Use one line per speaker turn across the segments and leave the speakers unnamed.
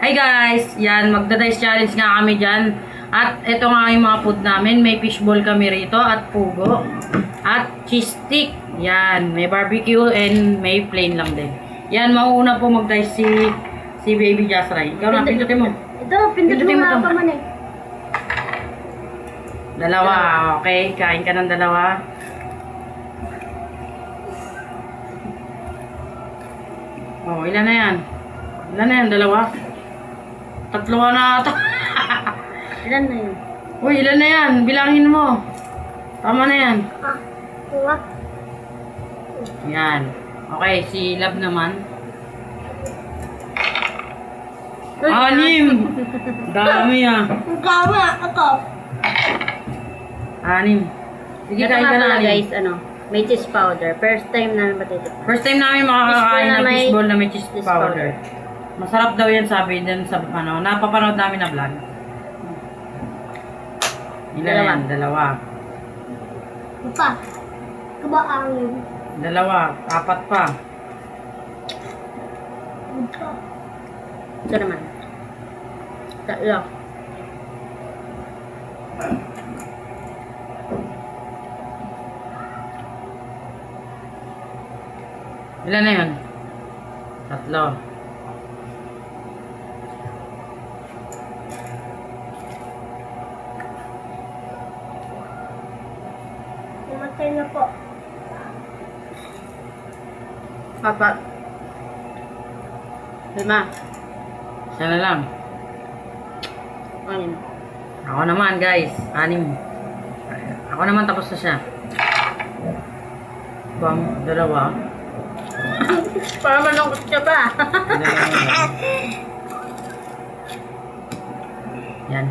Hi guys! Yan, magda-dice challenge nga kami dyan. At ito nga yung mga food namin. May fishball kami rito at pugo. At cheese stick. Yan, may barbecue and may plain lang din. Yan, mauuna po mag-dice si Baby Jasray. Ikaw na, pindutin mo.
Ito, pindutin mo
to.
pa man eh.
Dalawa, okay. Kain ka ng dalawa. Oh, ilan na yan? Ilan na yan? Dalawa? Tatlo ka na ata.
Ilan na yun?
Uy, ilan na yan? Bilangin mo. Tama na yan.
Ah, kuha.
Yan. Okay, si Love naman. Anim! Dami ah.
Ang kama, ako.
Anim. Sige,
Ito
kain
nga
ka na
pala
anim.
guys, may cheese powder. First time namin matitikman.
First time namin makakakain ng fishball na may cheese
cheese
powder. Masarap daw yan sabi din sa ano, napapanood namin na vlog. Ilan na yan? Dalawa.
Pa, kabaangin.
Dalawa. Apat pa.
Ito naman. Tatlo.
Ilan na yun? Tatlo.
Namatay na po. Apat. Lima.
Isa na lang.
Anim.
Ako naman guys. Anim. Ako naman tapos na siya. Bang, dalawa.
Para malungkot ka pa.
Yan.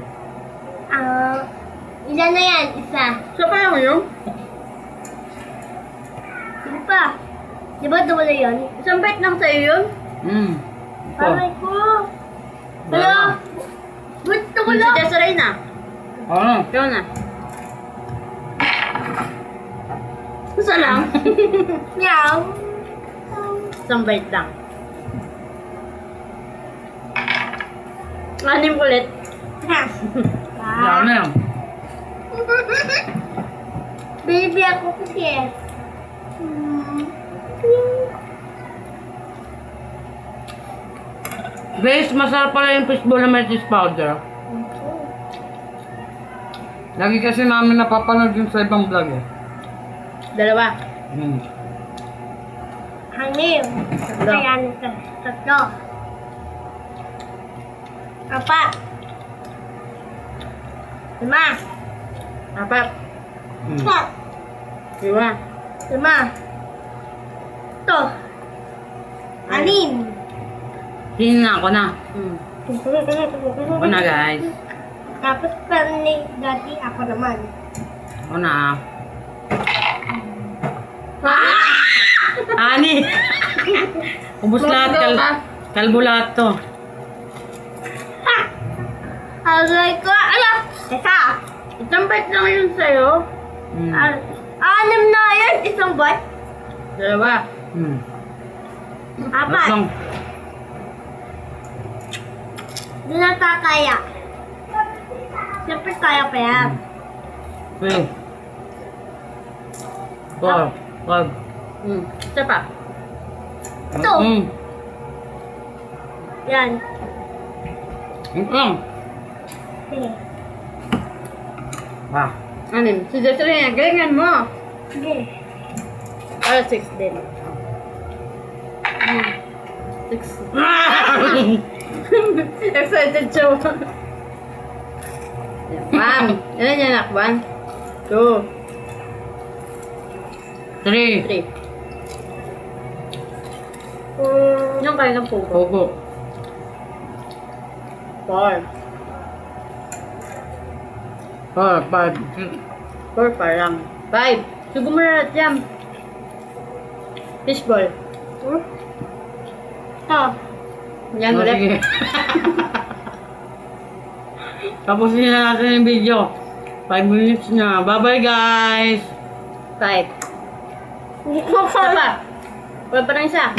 Ilan na yan? Isa. Sa pa mo yun? Sige pa. Di ba dawala yun? Isang bite lang sa'yo yun?
Ito.
Aray ko.
Dalawa.
Gusto ko lang. Si Desiree na.
Oo.
Ikaw na. Isa lang. Meow. Isang bite lang. Anim ulit.
Dami yan.
Baby ako kasi.
Guys, masarap pala yung fishball na may cheese powder. Lagi kasi namin napapanood yung sa ibang vlog eh.
Dalawa.
Anim.
Tatlo.
Ayan, tatlo. Apat. Lima.
Apat.
Apat.
Lima.
Lima. Ito. Anim.
Tingin na ako na. Ako na guys.
Tapos pa ni Daddy, ako naman.
Ako na. Ani! Ubus lahat. Kalbo lahat to.
Aray ko. Ala! Teka.
Isang bite lang yun sa'yo.
Anim na yan. Isang bite.
Dalawa.
Apat.
Tatlong.
Di na kaya. Siyempre kaya pa yan.
3. 4. 5.
Isa pa.
Ito. Yan.
Ito lang.
Sige.
Ah.
Anim. Si Desiree, galingan mo.
Sige.
Para 6 din. 6. Excited siya. Ma'am, ilan yan anak? 1, 2,
3.
3. Yung kayo ng pugo.
Ogo.
4.
4. 5.
4 parang. 5. Sugo mo na yan. Fishball.
Ito.
Yan ulit.
Sige. Tapusin na natin yung video. 5 minutes na. Bye-bye guys!
5. Isa pa. Wala pa ng isa.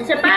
Isa pa.